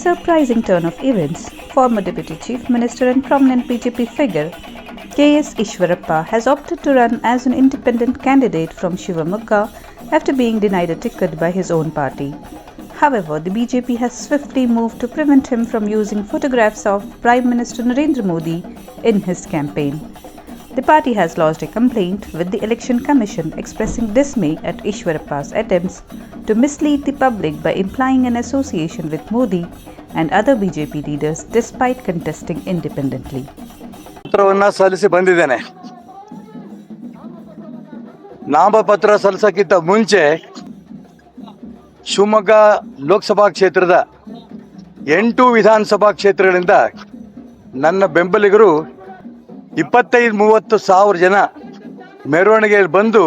surprising turn of events, former Deputy Chief Minister and prominent BJP figure K.S. Ishwarappa has opted to run as an independent candidate from Shivamogga after being denied a ticket by his own party. However, the BJP has swiftly moved to prevent him from using photographs of Prime Minister Narendra Modi in his campaign. The party has lodged a complaint with the Election Commission expressing dismay at Ishwarappa's attempts to mislead the public by implying an association with Modi and other BJP leaders despite contesting independently. ಪತ್ರವನ್ನು ಸಲ್ಲಿಸಿ ಬಂದಿದ್ದೇನೆ. ನಾಮಪತ್ರ ಸಲ್ಲಿಸಕ್ಕಿಂತ ಮುಂಚೆ ಶಿವಮೊಗ್ಗ ಲೋಕಸಭಾ ಕ್ಷೇತ್ರದ 8 ವಿಧಾನಸಭಾ ಕ್ಷೇತ್ರಗಳಿಂದ ನನ್ನ ಬೆಂಬಲಿಗರು 25-30 ಸಾವಿರ ಜನ ಮೆರವಣಿಗೆಯಲ್ಲಿ ಬಂದು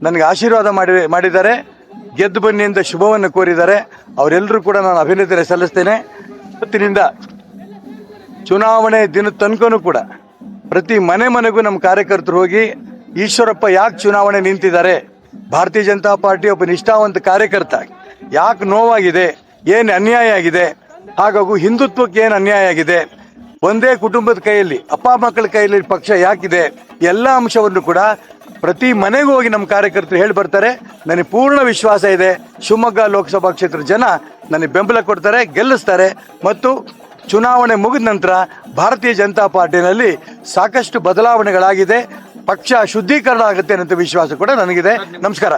ನನಗೆ ಆಶೀರ್ವಾದ ಮಾಡಿದ್ದಾರೆ. ಗೆದ್ದು ಬನ್ನಿಯಿಂದ ಶುಭವನ್ನು ಕೋರಿದ್ದಾರೆ. ಅವರೆಲ್ಲರೂ ಕೂಡ ನಾನು ಅಭಿನಂದನೆ ಸಲ್ಲಿಸ್ತೇನೆ. ಇವತ್ತಿನಿಂದ ಚುನಾವಣೆ ದಿನದ ತನಕನೂ ಕೂಡ ಪ್ರತಿ ಮನೆಗೂ ನಮ್ಮ ಕಾರ್ಯಕರ್ತರು ಹೋಗಿ ಈಶ್ವರಪ್ಪ ಯಾಕೆ ಚುನಾವಣೆ ನಿಂತಿದ್ದಾರೆ, ಭಾರತೀಯ ಜನತಾ ಪಾರ್ಟಿ ಒಬ್ಬ ನಿಷ್ಠಾವಂತ ಕಾರ್ಯಕರ್ತ, ಯಾಕೆ ನೋವಾಗಿದೆ, ಏನು ಅನ್ಯಾಯ ಆಗಿದೆ, ಹಾಗೂ ಹಿಂದುತ್ವಕ್ಕೆ ಏನು ಅನ್ಯಾಯ ಆಗಿದೆ, ಒಂದೇ ಕುಟುಂಬದ ಕೈಯಲ್ಲಿ ಅಪ್ಪ ಮಕ್ಕಳ ಕೈಯಲ್ಲಿ ಪಕ್ಷ ಯಾಕಿದೆ, ಎಲ್ಲ ಅಂಶವನ್ನು ಕೂಡ ಪ್ರತಿ ಮನೆಗೂ ಹೋಗಿ ನಮ್ಮ ಕಾರ್ಯಕರ್ತರು ಹೇಳಿ ಬರ್ತಾರೆ. ನನಗೆ ಪೂರ್ಣ ವಿಶ್ವಾಸ ಇದೆ, ಶಿವಮೊಗ್ಗ ಲೋಕಸಭಾ ಕ್ಷೇತ್ರದ ಜನ ನನಗೆ ಬೆಂಬಲ ಕೊಡ್ತಾರೆ, ಗೆಲ್ಲಿಸ್ತಾರೆ. ಮತ್ತು ಚುನಾವಣೆ ಮುಗಿದ ನಂತರ ಭಾರತೀಯ ಜನತಾ ಪಾರ್ಟಿನಲ್ಲಿ ಸಾಕಷ್ಟು ಬದಲಾವಣೆಗಳಾಗಿದೆ, ಪಕ್ಷ ಶುದ್ಧೀಕರಣ ಆಗುತ್ತೆ ಅನ್ನೋ ವಿಶ್ವಾಸ ಕೂಡ ನನಗಿದೆ. ನಮಸ್ಕಾರ.